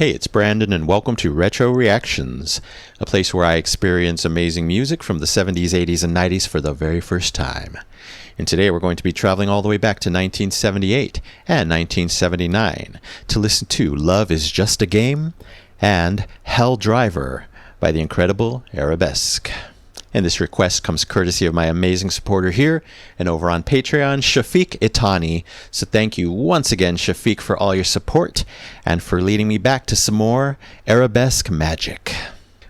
Hey, it's Brandon, and welcome to Retro Reactions, a place where I experience amazing music from the 70s, 80s, and 90s for the very first time. And today we're going to be traveling all the way back to 1978 and 1979 to listen to Love Is Just a Game and Hell Driver by the incredible Arabesque. And this request comes courtesy of my amazing supporter here and over on Patreon, Shafiq Itani. So thank you once again, Shafiq, for all your support and for leading me back to some more Arabesque magic.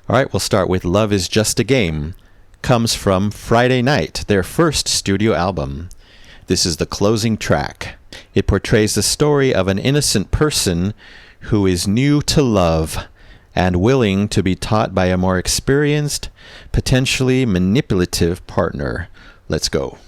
All right, we'll start with Love Is Just a Game. Comes from Friday Night, their first studio album. This is the closing track. It portrays the story of an innocent person who is new to love and willing to be taught by a more experienced, potentially manipulative partner. Let's go.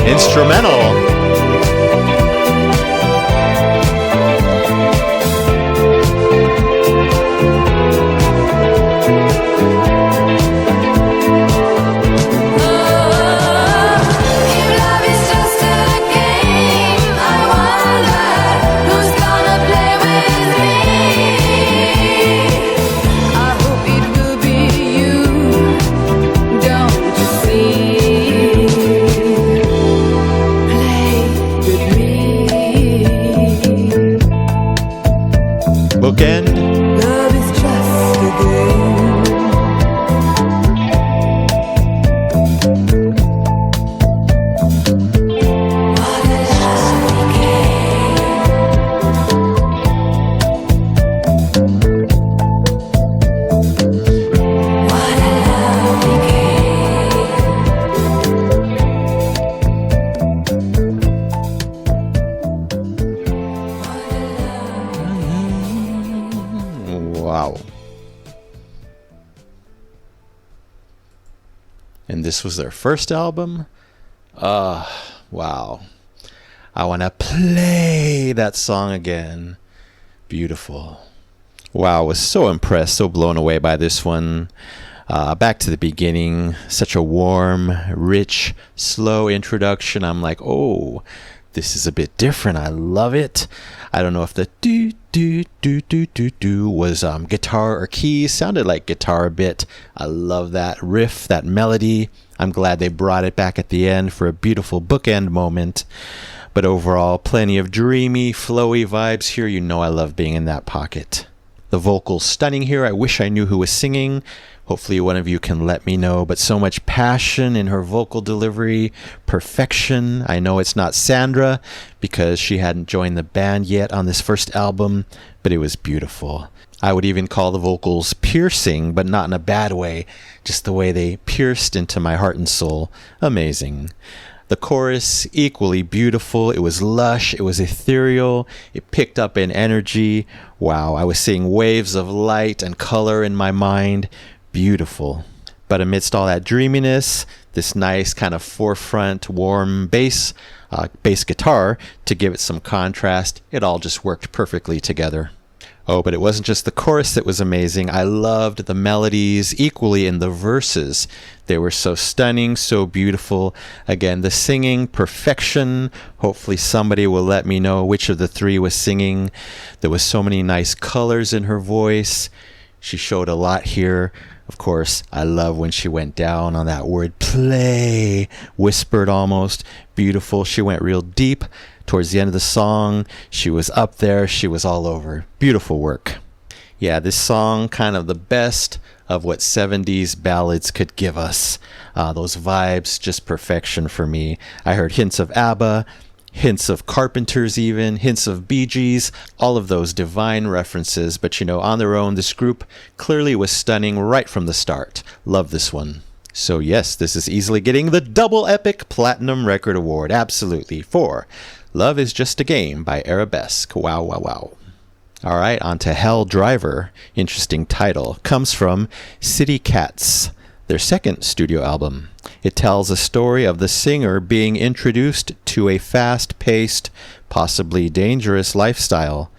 Instrumental. Bookend. Love is just a game. What a lovely game. What a lovely game. Wow. And this was their first album? Wow. I want to play that song again. Beautiful. Wow, I was so impressed, so blown away by this one. Back to the beginning, such a warm, rich, slow introduction. I'm like, oh, this is a bit different. I love it. I don't know if the do do do do do do was guitar or keys. Sounded like guitar a bit. I love that riff, that melody. I'm glad they brought it back at the end for a beautiful bookend moment. But overall, plenty of dreamy, flowy vibes here. You know I love being in that pocket. The vocals stunning here. I wish I knew who was singing. Hopefully one of you can let me know. But so much passion in her vocal delivery. Perfection. I know it's not Sandra because she hadn't joined the band yet on this first album, but it was beautiful. I would even call the vocals piercing, but not in a bad way. Just the way they pierced into my heart and soul. Amazing. The chorus, equally beautiful. It was lush. It was ethereal. It picked up in energy. Wow, I was seeing waves of light and color in my mind. Beautiful. But amidst all that dreaminess, this nice kind of forefront, warm bass guitar to give it some contrast, it all just worked perfectly together. Oh, but it wasn't just the chorus that was amazing. I loved the melodies equally in the verses. They were so stunning, so beautiful. Again, the singing, perfection. Hopefully somebody will let me know which of the three was singing. There was so many nice colors in her voice. She showed a lot here. Of course, I love when she went down on that word play, whispered almost. Beautiful. She went real deep. Towards the end of the song, she was up there. She was all over. Beautiful work. Yeah, this song, kind of the best of what 70s ballads could give us. Those vibes, just perfection for me. I heard hints of ABBA, hints of Carpenters even, hints of Bee Gees, all of those divine references. But you know, on their own, this group clearly was stunning right from the start. Love this one. So yes, this is easily getting the Double Epic Platinum Record Award. Absolutely. For Love is Just a Game by Arabesque. Wow, wow, wow. All right, on to Hell Driver. Interesting title. Comes from City Cats, their second studio album. It tells a story of the singer being introduced to a fast-paced, possibly dangerous lifestyle,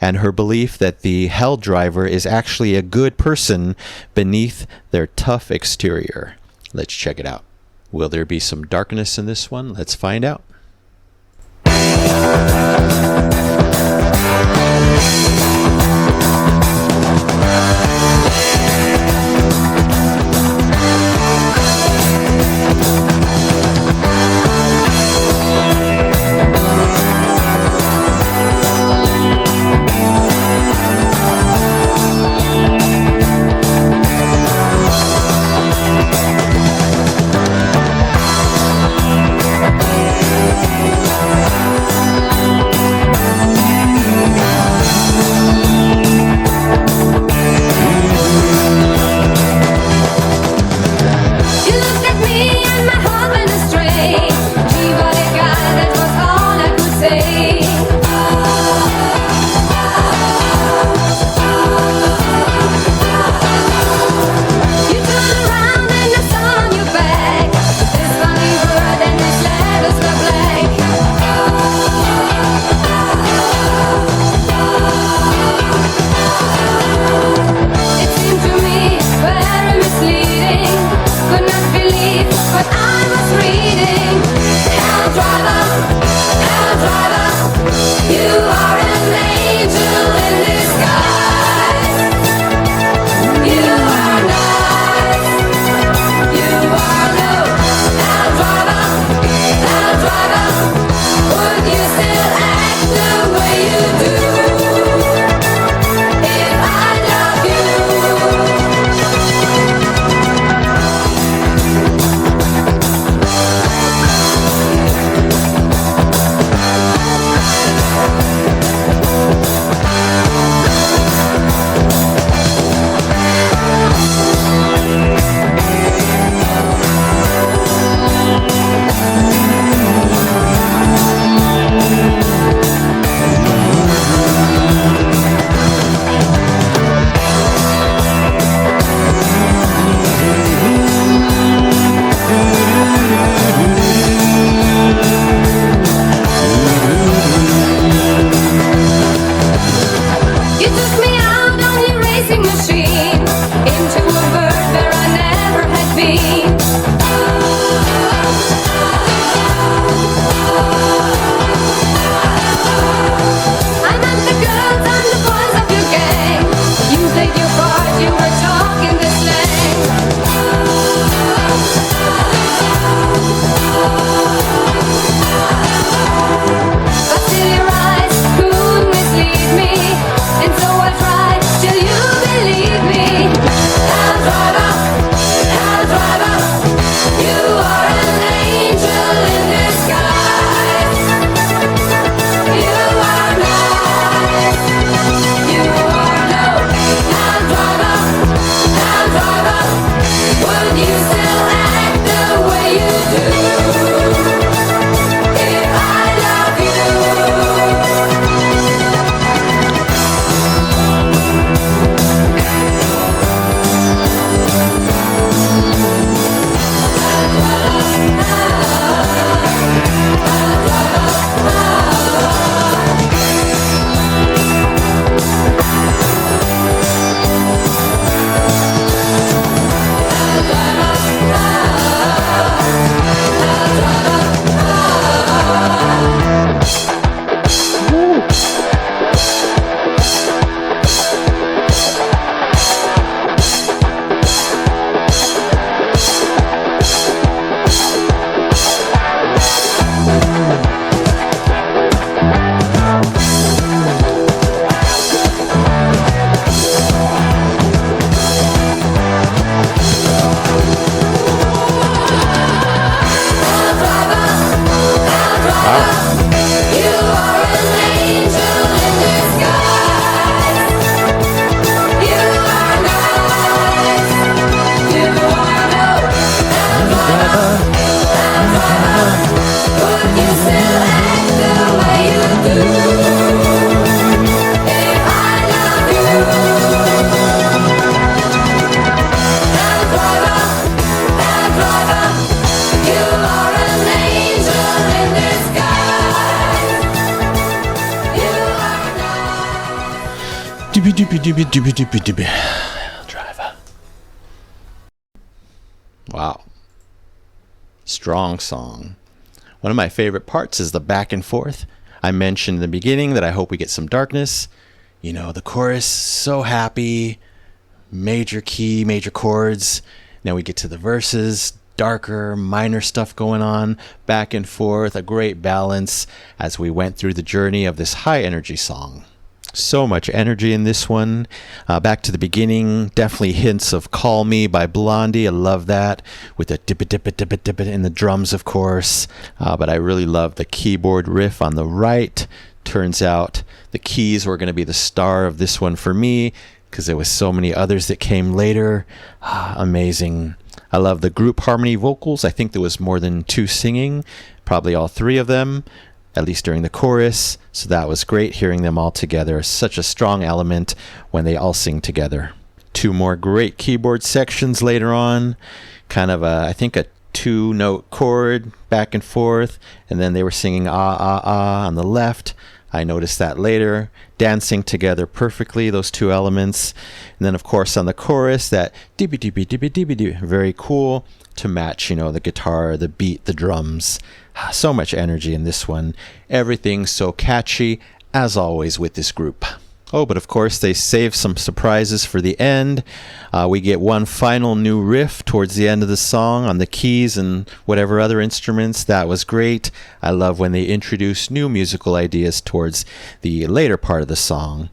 and her belief that the Hell Driver is actually a good person beneath their tough exterior. Let's check it out. Will there be some darkness in this one? Let's find out. Driver. Wow. Strong song. One of my favorite parts is the back and forth. I mentioned in the beginning that I hope we get some darkness. You know, the chorus, so happy, major key, major chords. Now we get to the verses, darker, minor stuff going on, back and forth, a great balance as we went through the journey of this high energy song. So much energy in this one. Back to the beginning, definitely hints of Call Me by Blondie. I love that, with the dip it, dip it, dip it, dip it in the drums, of course. But I really love the keyboard riff on the right. Turns out the keys were going to be the star of this one for me, because there was so many others that came later. Amazing. I love the group harmony vocals. I think there was more than two singing, probably all three of them, at least during the chorus. So that was great hearing them all together. Such a strong element when they all sing together. Two more great keyboard sections later on. Kind of I think a 2-note chord back and forth. And then they were singing ah, ah, ah on the left. I noticed that later, dancing together perfectly, those two elements. And then, of course, on the chorus, that dibby dibby dibby dibby dibby, very cool to match, you know, the guitar, the beat, the drums. So much energy in this one. Everything's so catchy, as always with this group. Oh, but of course, they saved some surprises for the end. We get one final new riff towards the end of the song on the keys and whatever other instruments. That was great. I love when they introduce new musical ideas towards the later part of the song.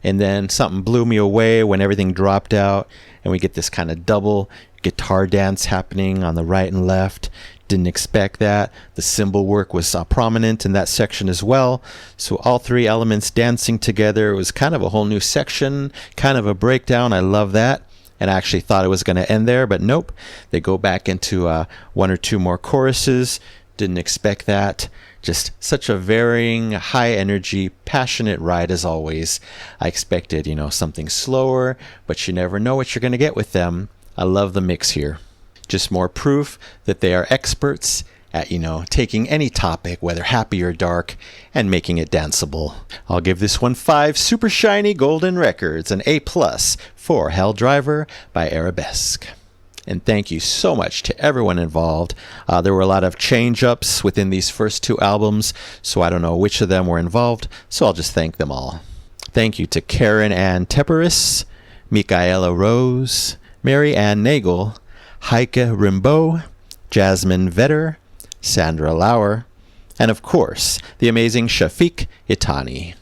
And then something blew me away when everything dropped out, and we get this kind of double guitar dance happening on the right and left. Didn't expect that. The cymbal work was prominent in that section as well. So all three elements dancing together. It was kind of a whole new section, kind of a breakdown. I love that. And I actually thought it was going to end there, but nope. They go back into one or two more choruses. Didn't expect that. Just such a varying, high energy, passionate ride as always. I expected, you know, something slower, but you never know what you're going to get with them. I love the mix here. Just more proof that they are experts at, you know, taking any topic, whether happy or dark, and making it danceable. I'll give this one 5 super shiny golden records, an A+ for Hell Driver by Arabesque. And thank you so much to everyone involved. There were a lot of change-ups within these first two albums, so I don't know which of them were involved, so I'll just thank them all. Thank you to Karen Ann Tepperis, Michaela Rose, Mary Ann Nagel, Heike Rimbaud, Jasmine Vetter, Sandra Lauer, and of course, the amazing Shafiq Itani.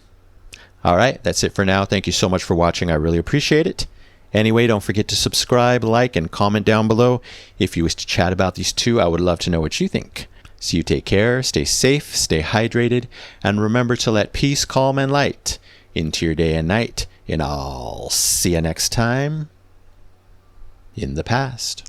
All right, that's it for now. Thank you so much for watching. I really appreciate it. Anyway, don't forget to subscribe, like, and comment down below. If you wish to chat about these two, I would love to know what you think. So you take care, stay safe, stay hydrated, and remember to let peace, calm, and light into your day and night. And I'll see you next time in the past.